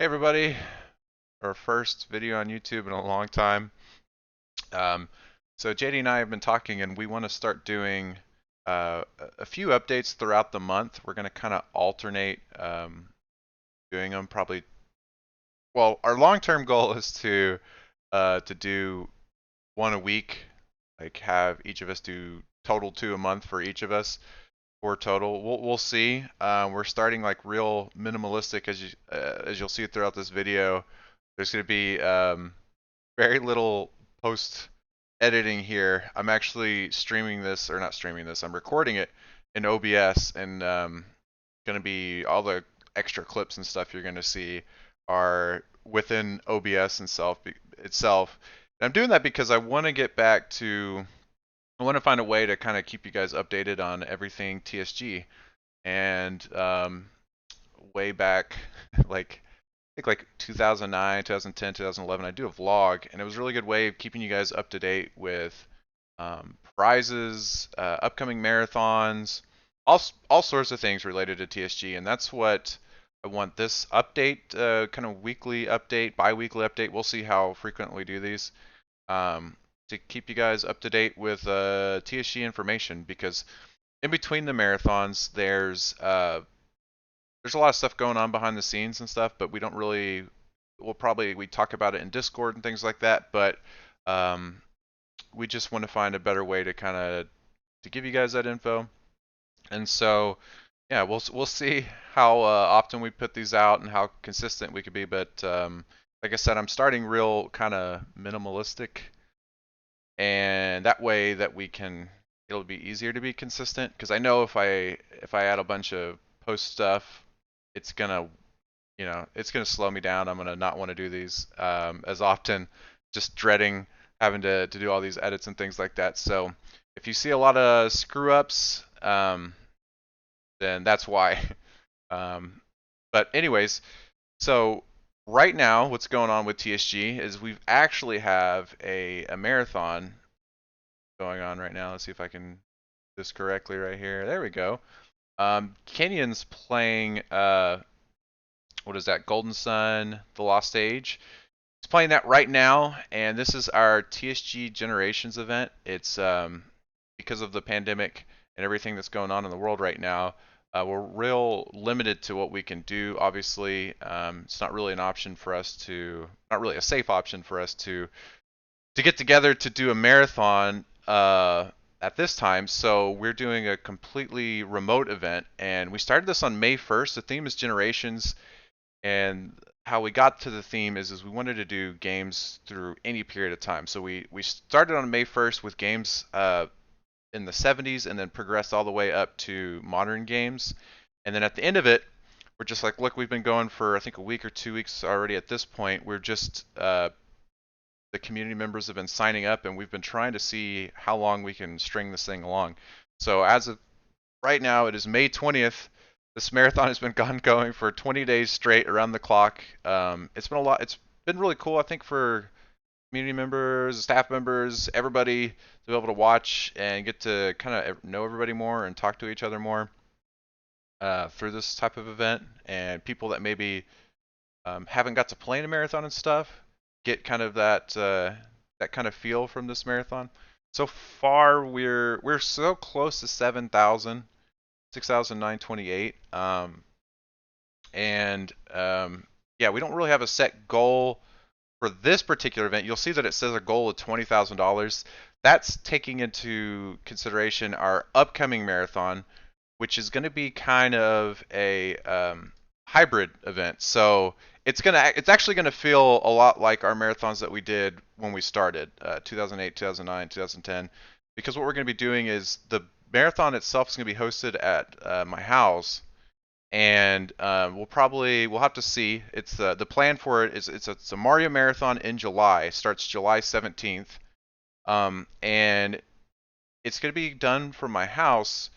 everybody, our first video on YouTube in a long time. Um, so JD and I have been talking, and we want to start doing a few updates throughout the month. We're going to kind of alternate doing them. Probably, well, our long-term goal is to do one a week, like have each of us do total two a month for each of us. For total, we'll see. We're starting like real minimalistic, as you'll see throughout this video. There's going to be very little post editing here. I'm actually streaming this, or not streaming this, I'm recording it in OBS, and going to be all the extra clips and stuff you're going to see are within OBS itself. And I'm doing that because I want to get back to, I want to find a way to kind of keep you guys updated on everything TSG. And way back, like I think like 2009, 2010, 2011, I do a vlog, and it was a really good way of keeping you guys up to date with prizes, upcoming marathons, all sorts of things related to TSG, and that's what I want this update, kind of weekly update, bi-weekly update. We'll see how frequent we do these, to keep you guys up to date with TSG information, because in between the marathons, there's a lot of stuff going on behind the scenes and stuff, but we don't really. We talk about it in Discord and things like that, but we just want to find a better way to kind of to give you guys that info. And so, yeah, we'll see how often we put these out and how consistent we could be. But like I said, I'm starting real kind of minimalistic, and that way that it'll be easier to be consistent. Because I know if I add a bunch of post stuff, it's gonna it's gonna slow me down. I'm gonna not want to do these as often, just dreading having to do all these edits and things like that. So if you see a lot of screw ups, then that's why. But anyways, so right now what's going on with TSG is we actually have a marathon going on right now. Let's see if I can do this correctly right here. There we go. Kenyon's playing what is that? Golden Sun, The Lost Age. He's playing that right now, and this is our TSG Generations event. It's because of the pandemic and everything that's going on in the world right now. We're real limited to what we can do. Obviously, it's not really an option for us to, not really a safe option for us to get together to do a marathon at this time. So we're doing a completely remote event, and we started this on May 1st. The theme is Generations, and how we got to the theme is we wanted to do games through any period of time. So we started on May 1st with games in the 70s, and then progressed all the way up to modern games. And then at the end of it, we're just like, look, we've been going for I think a week or 2 weeks already at this point. We're just the community members have been signing up, and we've been trying to see how long we can string this thing along. So as of right now, it is May 20th. This marathon has been going for 20 days straight around the clock. It's been a lot. It's been really cool, I think, for community members, staff members, everybody to be able to watch and get to kind of know everybody more and talk to each other more through this type of event. And people that maybe haven't got to play in a marathon and stuff get kind of that kind of feel from this marathon. So far, we're so close to 7,000. 6,928. Yeah, we don't really have a set goal for this particular event. You'll see that it says a goal of $20,000. That's taking into consideration our upcoming marathon, which is going to be kind of a hybrid event. So it's actually going to feel a lot like our marathons that we did when we started, 2008, 2009, 2010, because what we're going to be doing is the marathon itself is going to be hosted at my house, and we'll have to see. It's the plan for it is it's a Mario marathon in July. It starts July 17th, and it's going to be done from my house,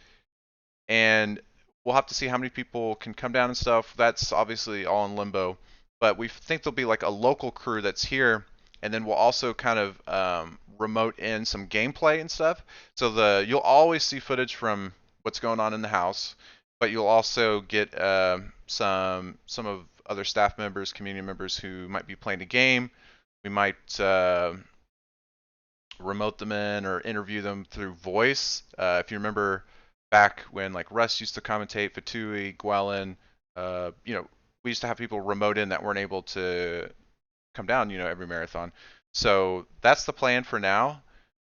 and we'll have to see how many people can come down and stuff. That's obviously all in limbo, but we think there'll be like a local crew that's here, and then we'll also kind of remote in some gameplay and stuff. So you'll always see footage from what's going on in the house, but you'll also get some of other staff members, community members who might be playing a game. We might remote them in or interview them through voice. If you remember back when like Russ used to commentate, Fatui, Gwellen, we used to have people remote in that weren't able to come down, every marathon. So that's the plan for now.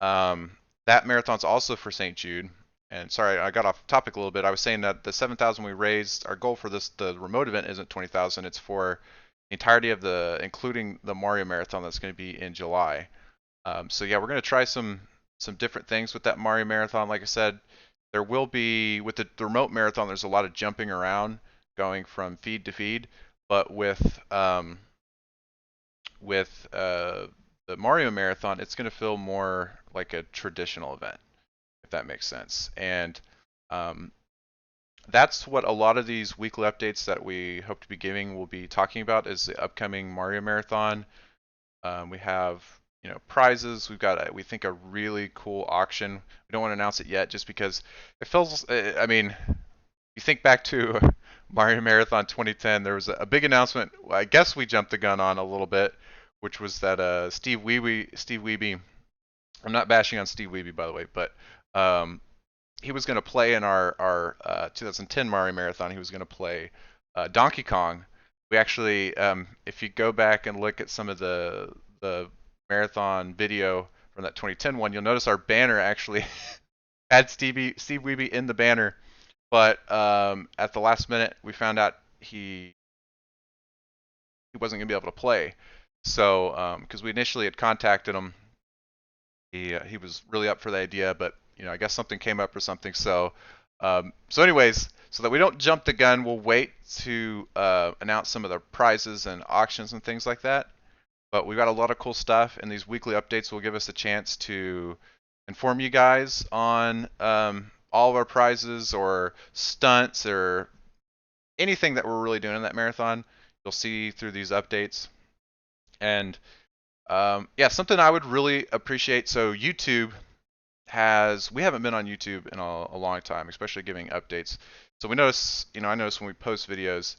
That marathon's also for St. Jude. And sorry, I got off topic a little bit. I was saying that the 7,000 we raised, our goal for the remote event isn't 20,000. It's for the entirety of including the Mario Marathon that's going to be in July. So yeah, we're going to try some different things with that Mario Marathon. Like I said, there will be with the remote marathon. There's a lot of jumping around, going from feed to feed. But with the Mario Marathon, it's going to feel more like a traditional event, if that makes sense. And that's what a lot of these weekly updates that we hope to be giving will be talking about is the upcoming Mario Marathon. We have prizes. We've got we think a really cool auction. We don't want to announce it yet just because it feels. I mean, you think back to Mario Marathon 2010, there was a big announcement. I guess we jumped the gun on a little bit, which was that Steve Wiebe. I'm not bashing on Steve Wiebe, by the way, but he was going to play in our 2010 Mario Marathon. He was going to play Donkey Kong. We actually, if you go back and look at some of the marathon video from that 2010 one, you'll notice our banner actually had Steve Wiebe in the banner, but at the last minute we found out he wasn't going to be able to play. So because we initially had contacted him, he was really up for the idea, but I guess something came up or something. So anyways, so that we don't jump the gun, we'll wait to announce some of the prizes and auctions and things like that. But we've got a lot of cool stuff, and these weekly updates will give us a chance to inform you guys on all of our prizes or stunts or anything that we're really doing in that marathon. You'll see through these updates. And yeah, something I would really appreciate. So YouTube we haven't been on YouTube in a long time, especially giving updates. So we notice, I notice when we post videos,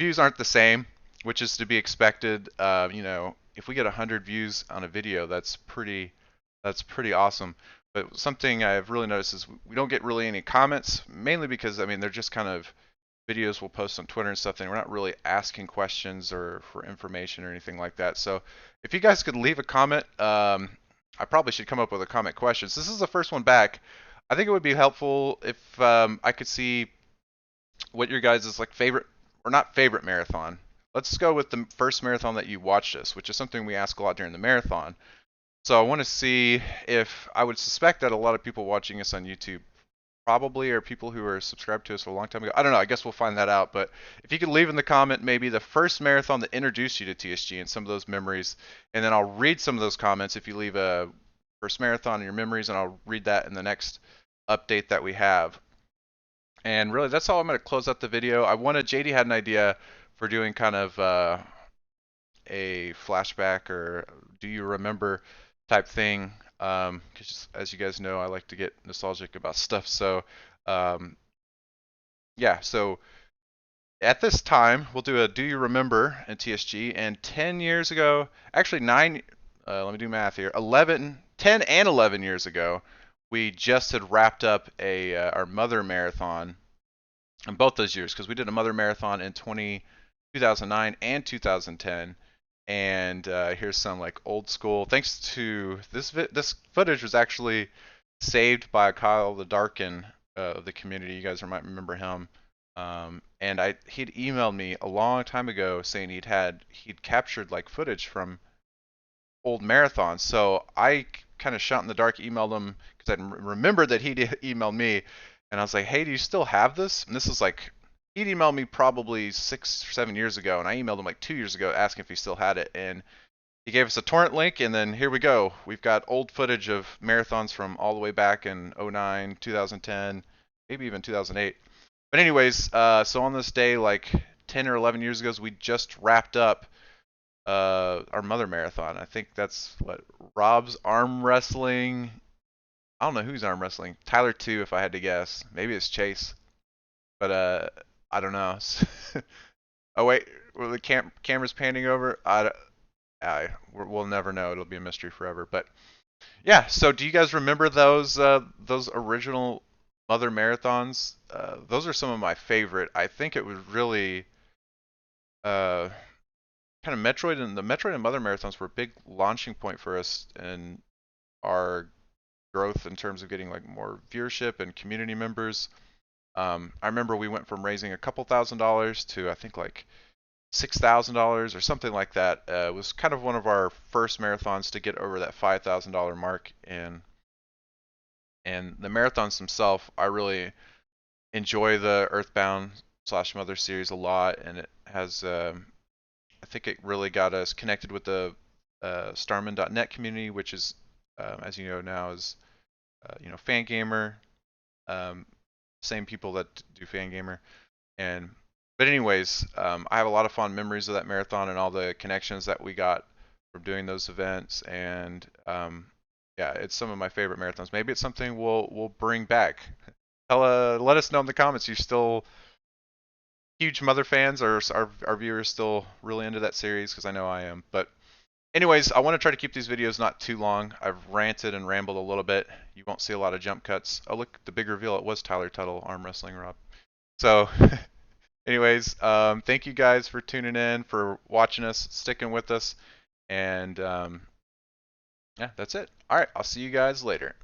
views aren't the same, which is to be expected. If we get 100 views on a video, that's pretty awesome. But something I've really noticed is we don't get really any comments, mainly because they're just kind of videos we'll post on Twitter and stuff, and we're not really asking questions or for information or anything like that. So if you guys could leave a comment, I probably should come up with a comment questions. This is the first one back. I think it would be helpful if I could see what your guys' like favorite or not favorite marathon. Let's go with the first marathon that you watched us, which is something we ask a lot during the marathon. So I want to see if I would suspect that a lot of people watching us on YouTube probably are people who are subscribed to us a long time ago. I don't know. I guess we'll find that out. But if you could leave in the comment maybe the first marathon that introduced you to TSG and some of those memories, and then I'll read some of those comments if you leave a first marathon in your memories, and I'll read that in the next update that we have. And really, that's how I'm going to close out the video. JD had an idea for doing kind of a flashback or do you remember type thing. Because as you guys know, I like to get nostalgic about stuff. So yeah, so at this time, we'll do a do you remember in TSG. And 10 years ago, actually let me do math here, 10 and 11 years ago, we just had wrapped up our Mother Marathon in both those years, because we did a Mother Marathon in 2009 and 2010. And here's some like old school. Thanks to this footage was actually saved by Kyle the Darkin of the community. You guys might remember him. And he'd emailed me a long time ago saying he'd captured like footage from old marathons. So I kind of shot in the dark, emailed him because I remembered that he'd emailed me, and I was like, "Hey, do you still have this?" And this is like he'd emailed me probably 6 or 7 years ago, and I emailed him like 2 years ago asking if he still had it, and he gave us a torrent link, and then here we go. We've got old footage of marathons from all the way back in 09, 2010, maybe even 2008. But anyways, so on this day, like 10 or 11 years ago, we just wrapped up our Mother Marathon. I think that's what Rob's arm wrestling. I don't know who's arm wrestling. Tyler too, if I had to guess. Maybe it's Chase, but I don't know. Oh wait, were the camera's panning over? We'll never know. It'll be a mystery forever. But yeah, so do you guys remember those original Mother marathons? Those are some of my favorite. I think it was really uh, kind of Metroid and Mother marathons were a big launching point for us and our growth in terms of getting like more viewership and community members. I remember we went from raising a couple $1,000s to I think like $6,000 or something like that. It was kind of one of our first marathons to get over that $5,000 mark, and the marathons themselves, I really enjoy the Earthbound slash Mother series a lot, and it has I think it really got us connected with the Starman.net community, which is as you know now is Fangamer, um, same people that do Fangamer, and but anyways, I have a lot of fond memories of that marathon and all the connections that we got from doing those events, and yeah, it's some of my favorite marathons. Maybe it's something we'll bring back. Let us know in the comments. You still huge Mother fans, or are our viewers still really into that series? Because I know I am. But anyways, I want to try to keep these videos not too long. I've ranted and rambled a little bit. You won't see a lot of jump cuts. Oh look, the big reveal. It was Tyler Tuttle arm wrestling Rob. So anyways, thank you guys for tuning in, for watching us, sticking with us, and yeah, that's it. All right, I'll see you guys later.